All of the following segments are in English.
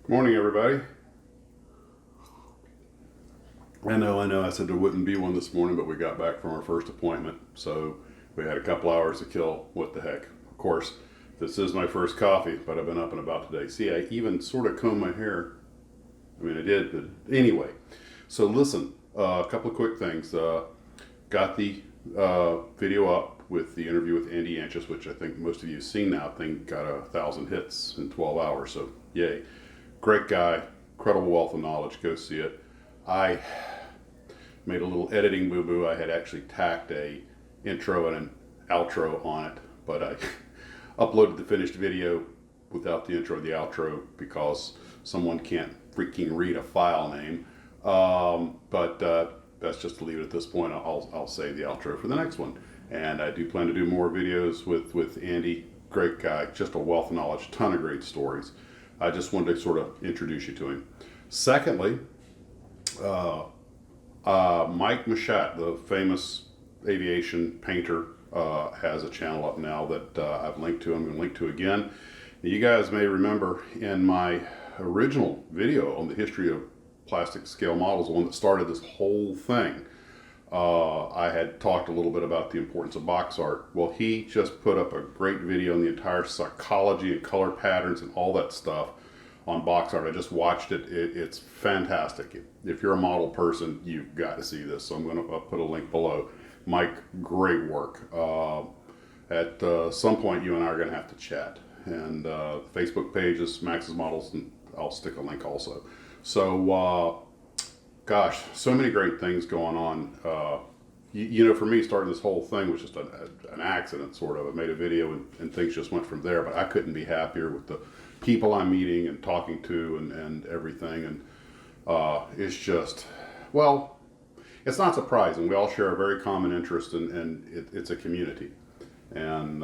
Morning, everybody. I know. I said there wouldn't be one this morning, but we got back from our first appointment, so we had a couple hours to kill. What the heck? Of course, this is my first coffee, but I've been up and about today. See, I even sort of combed my hair. I mean, I did, but anyway. So listen, a couple of quick things. Got the video up with the interview with Andy Anches, which I think most of you have seen now. I think got 1,000 hits in 12 hours, so yay. Great guy, incredible wealth of knowledge. Go see it. I made a little editing boo-boo. I had actually tacked a intro and an outro on it, but I uploaded the finished video without the intro and the outro because someone can't freaking read a file name. But that's just to leave it at this point. I'll save the outro for the next one. And I do plan to do more videos with Andy. Great guy, just a wealth of knowledge, ton of great stories. I just wanted to sort of introduce you to him. Secondly, Mike Machat, the famous aviation painter, has a channel up now that I've linked to. I'm going to link to again. You guys may remember in my original video on the history of plastic scale models, the one that started this whole thing, I had talked a little bit about the importance of box art. Well, he just put up a great video on the entire psychology and color patterns and all that stuff on box art. I just watched it. It's fantastic. If you're a model person, you've got to see this. So I'm going to put a link below. Mike, great work. At some point, you and I are going to have to chat. And Facebook page is Max's Models, and I'll stick a link also. So, gosh, so many great things going on. For me, starting this whole thing was just an accident, sort of. I made a video and things just went from there, but I couldn't be happier with the people I'm meeting and talking to and everything. And it's just, well, it's not surprising. We all share a very common interest, and it's a community. And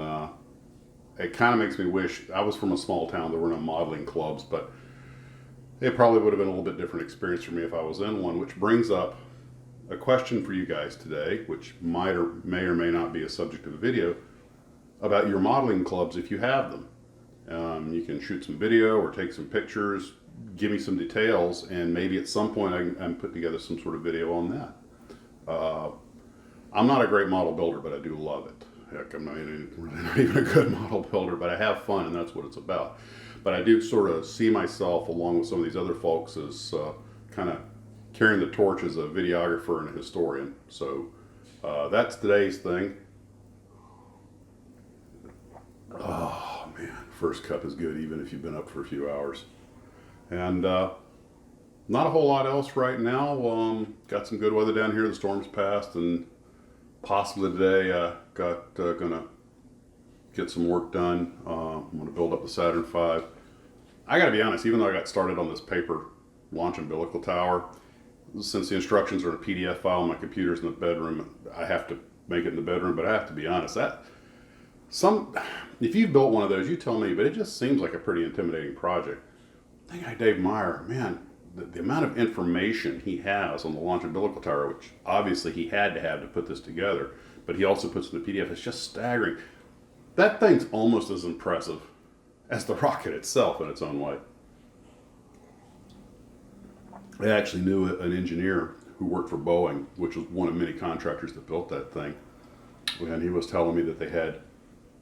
it kind of makes me wish I was from a small town. There were no modeling clubs, but it probably would have been a little bit different experience for me if I was in one, which brings up a question for you guys today, which may or may not be a subject of the video, about your modeling clubs if you have them. You can shoot some video or take some pictures, give me some details, and maybe at some point I can put together some sort of video on that. I'm not a great model builder, but I do love it. Heck, I'm not even a good model builder, but I have fun, and that's what it's about. But I do sort of see myself, along with some of these other folks, as kind of carrying the torch as a videographer and a historian. So that's today's thing. Oh, man. First cup is good, even if you've been up for a few hours. And not a whole lot else right now. Got some good weather down here. The storm's passed, and possibly today gonna get some work done. I'm gonna build up the Saturn V. I gotta be honest, even though I got started on this paper launch umbilical tower, since the instructions are in a PDF file, my computer's in the bedroom, I have to make it in the bedroom. But I have to be honest, if you've built one of those, you tell me, but it just seems like a pretty intimidating project. I think Dave Meyer, man, the amount of information he has on the launch umbilical tower, which obviously he had to have to put this together, but he also puts in the PDF, it's just staggering. That thing's almost as impressive as the rocket itself in its own way. I actually knew an engineer who worked for Boeing, which was one of many contractors that built that thing. And he was telling me that they had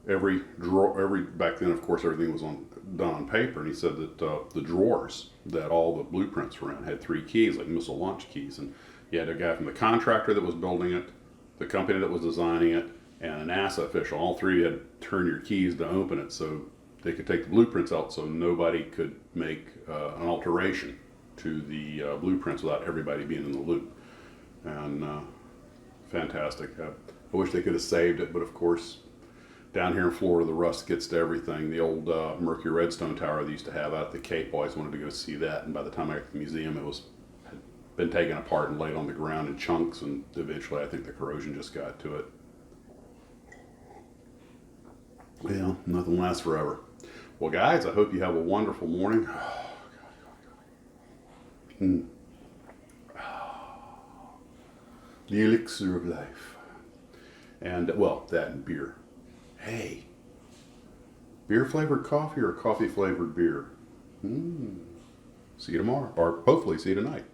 every drawer, back then, of course, everything was done on paper. And he said that the drawers that all the blueprints were in had 3 keys, like missile launch keys. And you had a guy from the contractor that was building it, the company that was designing it, and a NASA official. All 3 had to turn your keys to open it so they could take the blueprints out so nobody could make an alteration to the blueprints without everybody being in the loop. And fantastic. I wish they could have saved it, but of course, down here in Florida, the rust gets to everything. The old Mercury Redstone Tower they used to have out at the Cape, always wanted to go see that. And by the time I got to the museum, had been taken apart and laid on the ground in chunks. And eventually, I think the corrosion just got to it. Well, nothing lasts forever. Well, guys, I hope you have a wonderful morning. The elixir of life. And, well, that and beer. Hey, beer flavored coffee or coffee flavored beer? See you tomorrow, or hopefully see you tonight.